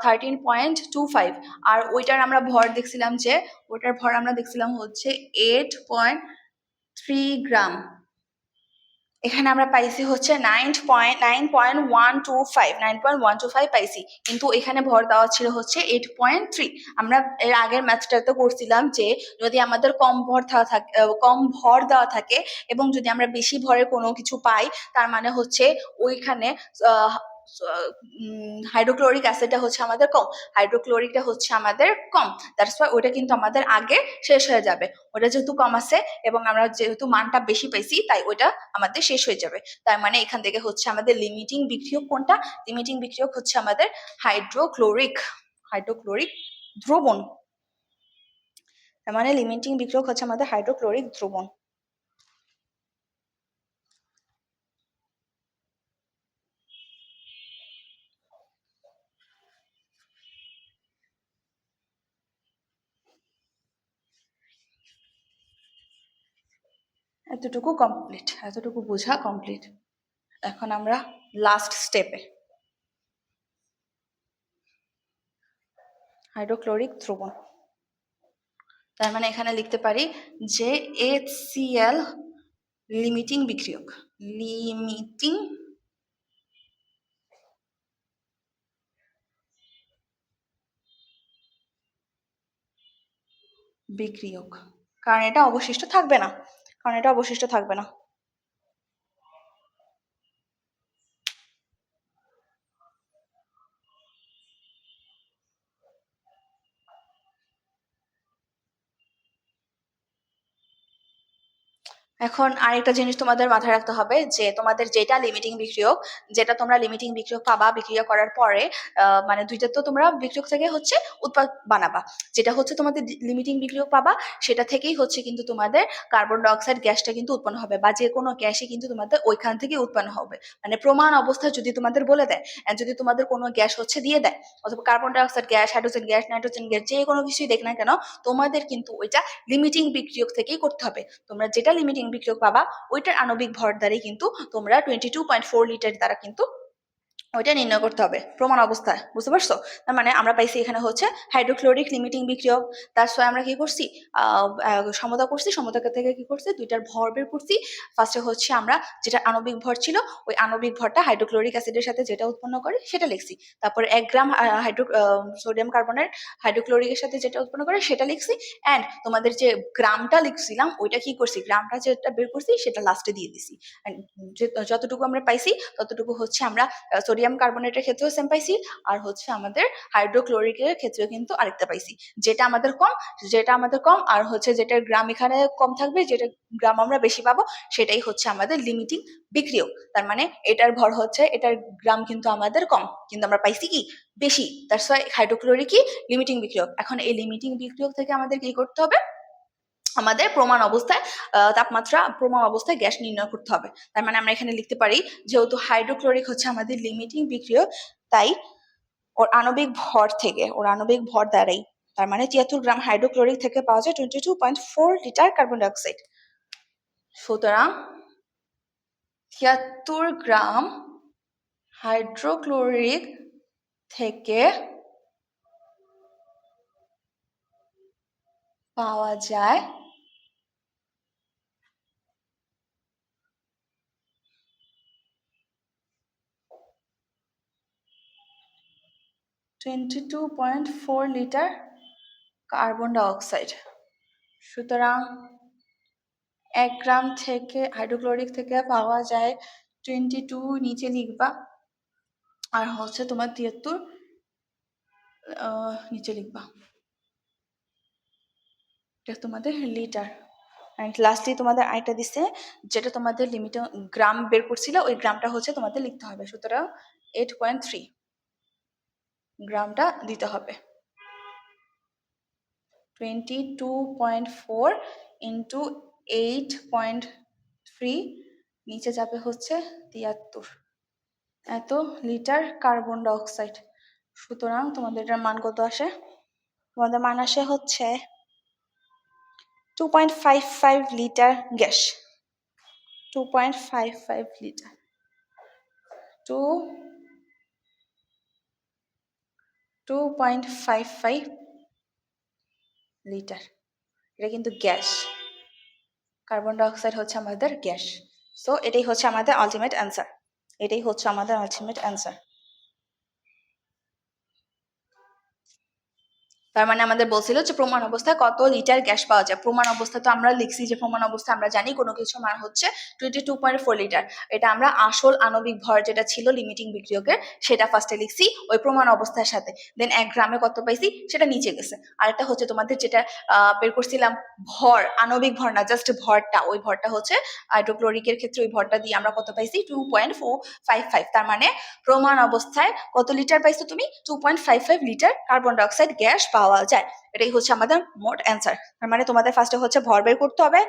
13.25, আর ওইটার আমরা ভর দেখছিলাম যে ওইটার ভর আমরা দেখছিলাম হচ্ছে 8.3 গ্রাম। এখানে আমরা পাইছি হচ্ছে 9.125 পাইছি, কিন্তু এখানে ভর দেওয়া ছিল হচ্ছে 8.3। আমরা এর আগের ম্যাথটাতে করছিলাম যে যদি আমাদের কম ভর দেওয়া থাকে এবং যদি আমরা বেশি ভরের কোনো কিছু পাই, তার মানে হচ্ছে ওইখানে হাইড্রোক্লোরিক অ্যাসিডটা হচ্ছে আমাদের কম, হাইড্রোক্লোরিকটা হচ্ছে আমাদের কম, দ্যাটস ওয়াই ওটা কিন্তু আমাদের আগে শেষ হয়ে যাবে। ওটা যেহেতু কম আছে এবং আমরা যেহেতু মানটা বেশি পাইছি, তাই ওটা আমাদের শেষ হয়ে যাবে। তার মানে এখান থেকে হচ্ছে আমাদের লিমিটিং বিক্রিয়ক কোনটা, লিমিটিং বিক্রিয়ক হচ্ছে আমাদের হাইড্রোক্লোরিক, হাইড্রোক্লোরিক দ্রবণ। তার মানে লিমিটিং বিক্রিয়ক হচ্ছে আমাদের হাইড্রোক্লোরিক দ্রবণ। এতটুকু কমপ্লিট, এতটুকু বোঝা কমপ্লিট। এখন আমরা লাস্ট স্টেপে হাইড্রোক্লোরিক দ্রবণ। তার মানে এখানে লিখতে পারি যে HCl লিমিটিং বিক্রিয়ক, লিমিটিং বিক্রিয়ক, কারণ এটা অবশিষ্ট থাকবে না, কারণ এটা অবশিষ্ট থাকবে না। এখন আরেকটা জিনিস তোমাদের মাথায় রাখতে হবে যে তোমাদের যেটা লিমিটিং বিক্রিয়ক, যেটা তোমরা লিমিটিং বিক্রিয়ক পাবা বিক্রিয়া করার পরে, মানে দুইটা তো তোমরা বিক্রিয়ক থেকে হচ্ছে উৎপাদ বানাবা, যেটা হচ্ছে তোমাদের লিমিটিং বিক্রিয়ক পাবা সেটা থেকেই হচ্ছে কিন্তু তোমাদের কার্বন ডাইঅক্সাইড গ্যাসটা কিন্তু উৎপন্ন হবে, বা যে কোনো গ্যাসই কিন্তু তোমাদের ওইখান থেকে উৎপন্ন হবে। মানে প্রমাণ অবস্থায় যদি তোমাদের বলে দেয়, যদি তোমাদের কোনো গ্যাস হচ্ছে দিয়ে দেয়, অথবা carbon dioxide gas, hydrogen gas, nitrogen gas, যে কোনো কিছুই দেখ না কেন, তোমাদের কিন্তু ওইটা লিমিটিং বিক্রিয়ক থেকেই করতে হবে। তোমরা যেটা লিমিটিং বিক্রিয়ক পাবা ওইটার আণবিক ভর দ্বারাই কিন্তু তোমরা 22.4 লিটার দ্বারা কিন্তু ওইটা নির্ণয় করতে হবে প্রমাণ অবস্থায়, বুঝতে পারছো? তার মানে আমরা পাইছি এখানে হচ্ছে হাইড্রোক্লোরিক লিমিটিং বিক্রিয়ক। তার সঙ্গে আমরা কি করছি, সমতা করছি, সমতা থেকে কি করছি, দুইটার ভর বের করছি। ফার্স্টে হচ্ছে আমরা যেটা আণবিক ভর ছিল ওই আণবিক ভরটা হাইড্রোক্লোরিক অ্যাসিডের সাথে যেটা উৎপন্ন করে সেটা লিখছি। তারপরে 1 গ্রাম সোডিয়াম কার্বনের হাইড্রোক্লোরিকের সাথে যেটা উৎপন্ন করে সেটা লিখছি। অ্যান্ড তোমাদের যে গ্রামটা লিখছিলাম ওইটা কি করছি, গ্রামটা যেটা বের করছি সেটা লাস্টে দিয়ে দিছি। যতটুকু আমরা পাইছি ততটুকু হচ্ছে আমরা সোডিয়াম কার্বনেটের ক্ষেত্রেও সেম পাইছি, আর হচ্ছে আমাদের হাইড্রোক্লোরিকের ক্ষেত্রেও কিন্তু আরেকটা পাইছি। যেটা আমাদের কম আর হচ্ছে যেটার গ্রাম এখানে কম থাকবে, যেটা গ্রাম আমরা বেশি পাবো সেটাই হচ্ছে আমাদের লিমিটিং বিক্রিয়ক। তার মানে এটার ভর হচ্ছে, এটার গ্রাম কিন্তু আমাদের কম, কিন্তু আমরা পাইছি কি বেশি, তার হাইড্রোক্লোরিকই লিমিটিং বিক্রিয়ক। এখন এই লিমিটিং বিক্রিয়ক থেকে আমাদের কি করতে হবে, আমাদের প্রমাণ অবস্থায় তাপমাত্রা প্রমাণ অবস্থায় গ্যাস নির্ণয় করতে হবে। তার মানে আমরা এখানে লিখতে পারি যেহেতু হাইড্রোক্লোরিক হচ্ছে আমাদের লিমিটিং বিক্রিয়ক, তাই ওর আণবিক ভর দ্বারাই, তার মানে 73 গ্রাম হাইড্রোক্লোরিক থেকে পাওয়া যায় 22.4 লিটার কার্বন ডাইঅক্সাইড। সুতরাং 73 গ্রাম হাইড্রোক্লোরিক থেকে পাওয়া যায় 22.4 লিটার কার্বন ডাইঅক্সাইড। সুতরাং 1 গ্রাম থেকে হাইড্রোক্লোরিক থেকে পাওয়া যায় 22, নিচে লিখবা, আর হচ্ছে তোমার 73 নিচে লিখবা, এটা তোমাদের লিটার। অ্যান্ড লাস্টলি তোমাদের আরেকটা দিচ্ছে যেটা তোমাদের লিমিটে গ্রাম বের করছিল, ওই গ্রামটা হচ্ছে তোমাদের লিখতে হবে। সুতরাং 8.3 গ্রামটা দিতে হবে। 22.4 ইন্টু 8.3 নিচে যাবে হচ্ছে 73, এত লিটার কার্বন ডাইঅক্সাইড। সুতরাং তোমাদের এটার মান কত আসে, তোমাদের মান আসে হচ্ছে 2.55 লিটার গ্যাস, 2.55 লিটার, 2.55 লিটার। এটা কিন্তু গ্যাস, কার্বন ডাইঅক্সাইড হচ্ছে আমাদের গ্যাস। সো এটাই হচ্ছে আমাদের আলটিমেট অ্যান্সার, এটাই হচ্ছে আমাদের আলটিমেট অ্যান্সার। তার মানে আমাদের বলছিল যে প্রমাণ অবস্থায় কত লিটার গ্যাস পাওয়া যায়। প্রমাণ অবস্থা তো আমরা লিখছি যে প্রমাণ অবস্থা আমরা জানি কোনো কিছু মান হচ্ছে 22.4 লিটার। এটা আমরা আসল আণবিক ভর যেটা ছিল লিমিটিং বিক্রিয়কের সেটা ফার্স্টে লিখছি ওই প্রমাণ অবস্থার সাথে, দেন 1 গ্রামে কত পাইছি সেটা নিচে গেছে। আরেকটা হচ্ছে তোমাদের যেটা বের করছিলাম ভর, আণবিক ভর না, জাস্ট ভরটা, ওই ভরটা হচ্ছে হাইড্রোক্লোরিকের ক্ষেত্রে ওই ভরটা দিয়ে আমরা কত পাইছি 2.455। তার মানে প্রমাণ অবস্থায় কত লিটার পাইছো তুমি, 2.55 লিটার কার্বন ডাইঅক্সাইড গ্যাস পাওয়া যায়। এটাই হচ্ছে আমাদের মোট অ্যান্সার। তার মানে তোমাদের ফার্স্টে হচ্ছে ভর বের করতে হবে।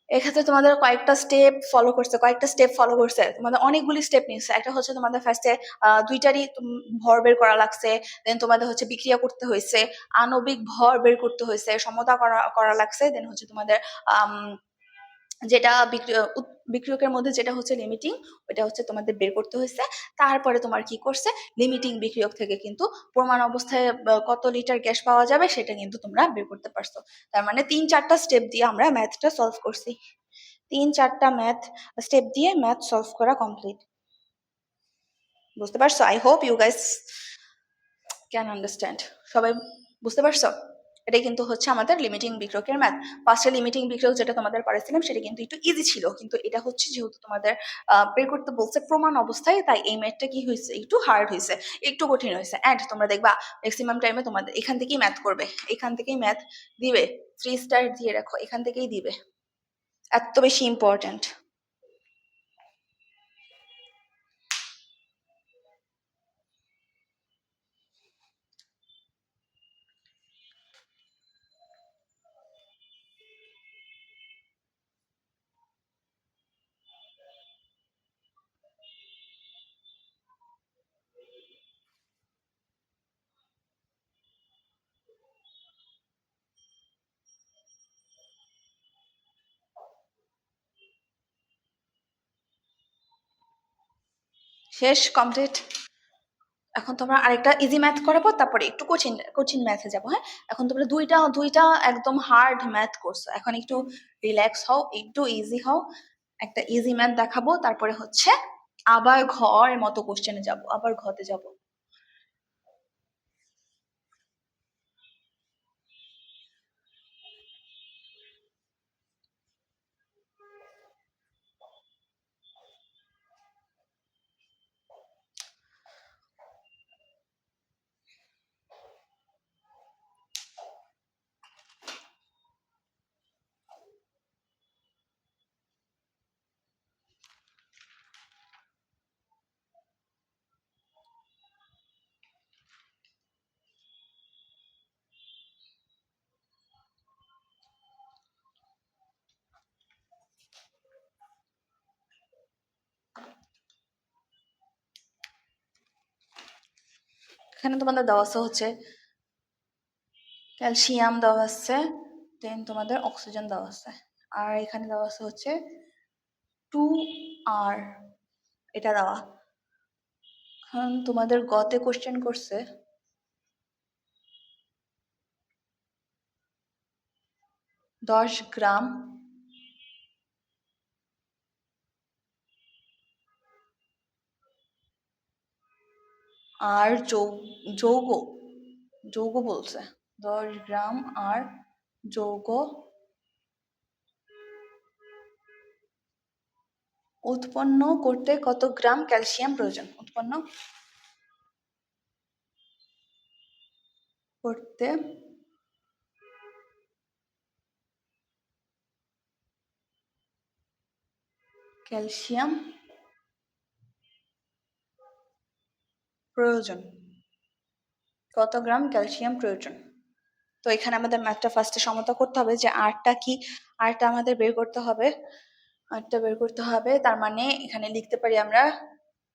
এক্ষেত্রে তোমাদের কয়েকটা স্টেপ ফলো করছে, তোমাদের অনেকগুলি স্টেপ নিচ্ছে। একটা হচ্ছে তোমাদের ফার্স্টে দুইটারই ভর বের করা লাগছে, দেন তোমাদের হচ্ছে বিক্রিয়া করতে হয়েছে, আণবিক ভর বের করতে হয়েছে, সমতা করা লাগছে, দেন হচ্ছে তোমাদের যেটা বিক্রিয়কের মধ্যে যেটা হচ্ছে লিমিটিং, ওটা হচ্ছে তোমাদের বের করতে হয়েছে। তারপরে তোমার কি করছে, লিমিটিং বিক্রিয়ক থেকে কিন্তু প্রমাণ অবস্থায় কত লিটার গ্যাস পাওয়া যাবে সেটা কিন্তু তোমরা বের করতে পারছো। তার মানে 3-4টা স্টেপ দিয়ে আমরা ম্যাথটা সলভ করছি। 3-4টা ম্যাথ স্টেপ দিয়ে ম্যাথ সলভ করা কমপ্লিট। বুঝতে পারছো? I hope you guys can understand. সবাই বুঝতে পারছো? এটাই কিন্তু হচ্ছে আমাদের লিমিটিং বিক্রয়কের ম্যাথ। ফার্স্টে লিমিটিং বিক্রয় যেটা তোমাদের পারেছিলাম সেটা কিন্তু একটু ইজি ছিল, কিন্তু এটা হচ্ছে যেহেতু তোমাদের বের করতে বলছে প্রমাণ অবস্থায়, তাই এই ম্যাথটা কি হয়েছে, একটু হার্ড হয়েছে, একটু কঠিন হয়েছে। অ্যান্ড তোমরা দেখবা ম্যাক্সিমাম টাইমে তোমাদের এখান থেকেই ম্যাথ করবে, এখান থেকেই ম্যাথ দিবে। 3 স্টার দিয়ে রাখো, এখান থেকেই দিবে, এত বেশি ইম্পর্ট্যান্ট। শেষ, কমপ্লিট। এখন তোমরা আরেকটা ইজি ম্যাথ করাবো, তারপরে একটু কঠিন কঠিন ম্যাথে যাবো। হ্যাঁ, এখন তোমরা দুইটা দুইটা একদম হার্ড ম্যাথ করছো, এখন একটু রিল্যাক্স হও, একটু ইজি হও। একটা ইজি ম্যাথ দেখাবো, তারপরে হচ্ছে আবার ঘরের মতো কোশ্চেনে যাব, আবার ঘতে যাব। এখানে তোমাদের দেওয়া আছে হচ্ছে ক্যালসিয়াম দেওয়া আছে, দেন তোমাদের অক্সিজেন দেওয়া আছে, আর এখানে দেওয়া আছে হচ্ছে 2R, এটা দেওয়া। এখন তোমাদের গতে কোশ্চেন করছে 10 গ্রাম আর যৌগ যৌগ বলছে 10 গ্রাম আর যৌগ উৎপন্ন করতে কত গ্রাম ক্যালসিয়াম প্রয়োজন, উৎপন্ন করতে ক্যালসিয়াম প্রয়োজন, কত গ্রাম ক্যালসিয়াম প্রয়োজন। তো এখানে আমাদের ম্যাথটা ফার্স্টে সমতা করতে হবে যে আরটা কি, আরটা আমাদের বের করতে হবে, আরটা বের করতে হবে। তার মানে এখানে লিখতে পারি আমরা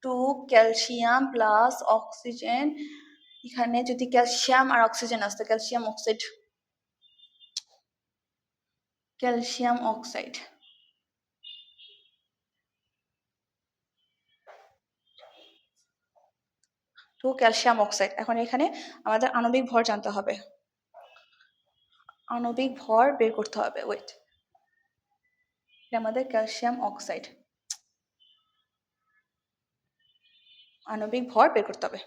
2 ক্যালসিয়াম প্লাস অক্সিজেন। এখানে যদি ক্যালসিয়াম আর অক্সিজেন আসতো, calcium oxide, calcium oxide 2 calcium oxide. এখন এখানে আমাদের আণবিক ভর জানতে হবে, আণবিক ভর বের করতে হবে। ওয়েট, এটা আমাদের ক্যালসিয়াম অক্সাইড, আণবিক ভর বের করতে হবে।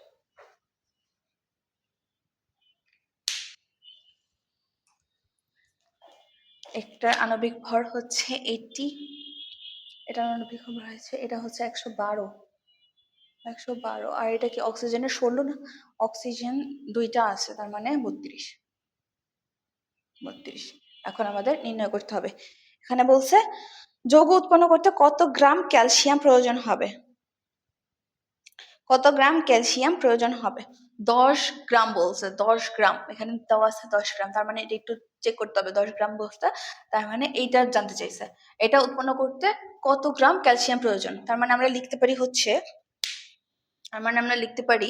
একটা আণবিক ভর হচ্ছে 80, এটা আণবিক ভর হয়েছে, এটা হচ্ছে 112, 112। আর এটা কি অক্সিজেনের 16 না, অক্সিজেন দুইটা আছে, তার মানে 32, 32। এখন আমাদের নির্ণয় করতে হবে, এখানে বলছে যৌগ উৎপন্ন করতে কত গ্রাম ক্যালসিয়াম প্রয়োজন হবে, কত গ্রাম ক্যালসিয়াম প্রয়োজন হবে। 10 গ্রাম বলছে, 10 গ্রাম, এখানে দেওয়া আছে 10 গ্রাম, তার মানে এটা একটু চেক করতে হবে, 10 গ্রাম বলতে তার মানে এইটা জানতে চাইছে, এটা উৎপন্ন করতে কত গ্রাম ক্যালসিয়াম প্রয়োজন। তার মানে আমরা লিখতে পারি হচ্ছে, তার মানে আমরা লিখতে পারি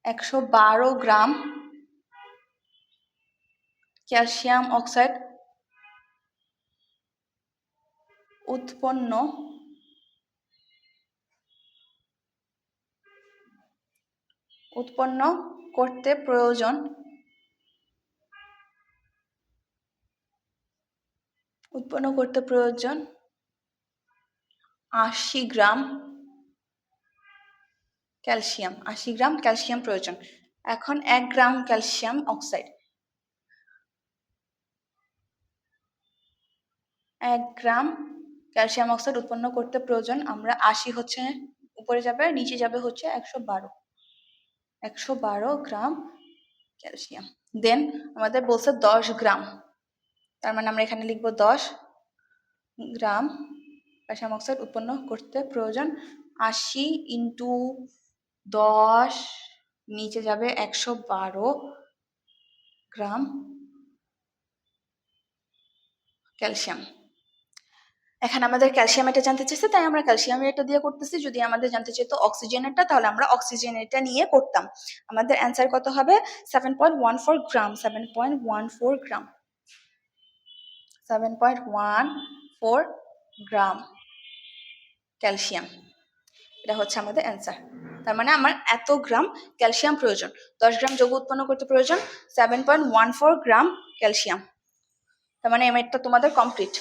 112 গ্রাম ক্যালসিয়াম অক্সাইড উৎপন্ন করতে প্রয়োজন 80 গ্রাম ক্যালসিয়াম। 80 গ্রাম ক্যালসিয়াম প্রয়োজন। এখন 1 গ্রাম ক্যালসিয়াম অক্সাইড, 1 গ্রাম ক্যালসিয়াম অক্সাইড উৎপন্ন করতে প্রয়োজন আমরা 80 হচ্ছে উপরে যাবে, নিচে যাবে হচ্ছে 112 গ্রাম ক্যালসিয়াম। দেন আমাদের বলছে 10 গ্রাম, তার মানে আমরা এখানে লিখবো 10 গ্রাম ক্যালসিয়াম অক্সাইড উৎপন্ন করতে প্রয়োজন 80 ইন্টু 10, নিচে যাবে 112 গ্রাম ক্যালসিয়াম। এখানে আমাদের ক্যালসিয়াম এটা জানতে চেয়েছে, তাই আমরা ক্যালসিয়াম এটা দিয়ে করতেছি। যদি আমাদের জানতে চাইতো অক্সিজেনেরটা, তাহলে আমরা অক্সিজেনেরটা নিয়ে করতাম। আমাদের অ্যান্সার কত হবে? 7.14 গ্রাম। 7.14 গ্রাম 7.14 গ্রাম ক্যালসিয়াম, এটা হচ্ছে আমাদের অ্যান্সার। তার মানে আমার এত গ্রাম ক্যালসিয়াম প্রয়োজন। 10 গ্রাম যৌগ উৎপন্ন করতে প্রয়োজন 7.14 গ্রাম ক্যালসিয়াম। তার মানে এমএটটা তোমাদের কমপ্লিট।